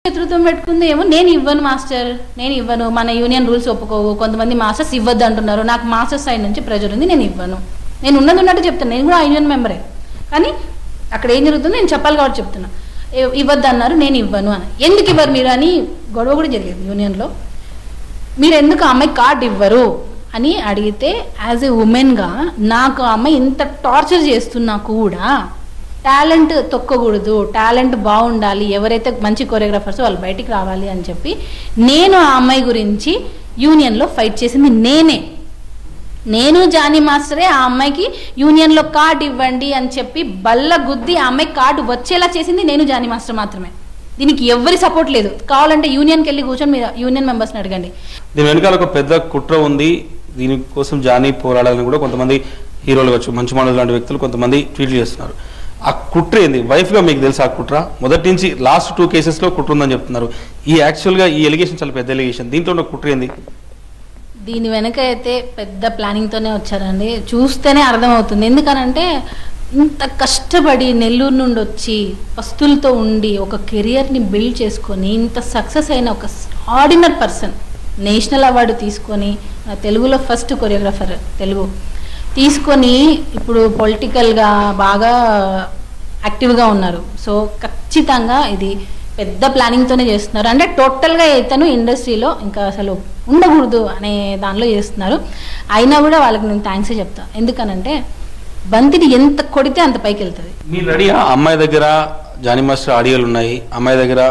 నేతృత్వం పెట్టుకుంది ఏమో నేను ఇవ్వను మాస్టర్, నేను ఇవ్వను, మన యూనియన్ రూల్స్ ఒప్పుకోవు, కొంతమంది మాస్టర్స్ ఇవ్వద్దు అంటున్నారు, నాకు మాస్టర్స్ సైడ్ నుంచి ప్రెజర్ ఉంది, నేను ఇవ్వను. నేను ఉన్నది ఉన్నట్టు చెప్తాను, నేను కూడా యూనియన్ మెంబరే. కానీ అక్కడ ఏం జరుగుతుందో నేను చెప్పాలి కాబట్టి చెప్తున్నా. ఇవ్వద్దు అన్నారు, నేను ఇవ్వను అని. ఎందుకు ఇవ్వరు మీరు అని గొడవ కూడా జరిగేది యూనియన్లో. మీరు ఎందుకు ఆ అమ్మాయి కార్డు ఇవ్వరు అని అడిగితే యాజ్ ఏ ఉమెన్గా నాకు ఆ అమ్మాయి ఇంత టార్చర్ చేస్తున్నా కూడా టాలెంట్ తొక్కకూడదు, టాలెంట్ బాగుండాలి, ఎవరైతే మంచి కొరియోగ్రాఫర్స్ వాళ్ళు బయటికి రావాలి అని చెప్పి నేను ఆ అమ్మాయి గురించి యూనియన్లో ఫైట్ చేసింది నేను జానీ మాస్టరే ఆ అమ్మాయికి యూనియన్లో కార్డు ఇవ్వండి అని చెప్పి బల్ల గుద్ది ఆ అమ్మాయి కార్డు వచ్చేలా చేసింది నేను జానీ మాస్టర్ మాత్రమే. దీనికి ఎవరి సపోర్ట్ లేదు. కావాలంటే యూనియన్కి వెళ్ళి కూర్చొని మీరు యూనియన్ మెంబర్స్ని అడగండి. దీని వెనకాల ఒక పెద్ద కుట్ర ఉంది, దీనికోసం జానీ పోరాడాలని కూడా కొంతమంది హీరోలు వచ్చు, మంచి మనుషులు లాంటి వ్యక్తులు కొంతమంది ట్వీట్లు చేస్తున్నారు. ఆ కుట్ర ఏంది? వైఫ్గా మీకు తెలుసు ఆ కుట్ర? మొదటి నుంచి లాస్ట్ 2 కేసెస్లో కుట్ర ఉందని చెప్తున్నారు. ఈ యాక్చువల్గా ఈ ఎలిగేషన్ చాలా పెద్ద ఎలిగేషన్, దీంట్లో ఉన్న కుట్ర ఏంది? దీని వెనక అయితే పెద్ద ప్లానింగ్తోనే వచ్చారండి, చూస్తేనే అర్థమవుతుంది. ఎందుకనంటే ఇంత కష్టపడి నెల్లూరు నుండి వచ్చి వస్తువులతో ఉండి ఒక కెరియర్ని బిల్డ్ చేసుకొని ఇంత సక్సెస్ అయిన ఒక ఆర్డినరీ పర్సన్ నేషనల్ అవార్డు తీసుకొని తెలుగులో ఫస్ట్ కొరియోగ్రాఫర్ తెలుగు తీసుకొని ఇప్పుడు పొలిటికల్గా బాగా యాక్టివ్గా ఉన్నారు. సో ఖచ్చితంగా ఇది పెద్ద ప్లానింగ్తోనే చేస్తున్నారు. అంటే టోటల్గా ఇతను ఇండస్ట్రీలో ఇంకా అసలు ఉండకూడదు అనే దానిలో చేస్తున్నారు. అయినా కూడా వాళ్ళకి నేను థ్యాంక్సే చెప్తాను. ఎందుకనంటే బంతిని ఎంత కొడితే అంత పైకి వెళ్తుంది. మీరు రెడీ? అమ్మాయి దగ్గర జానీ మాస్టర్ ఆడియోలు ఉన్నాయి, అమ్మాయి దగ్గర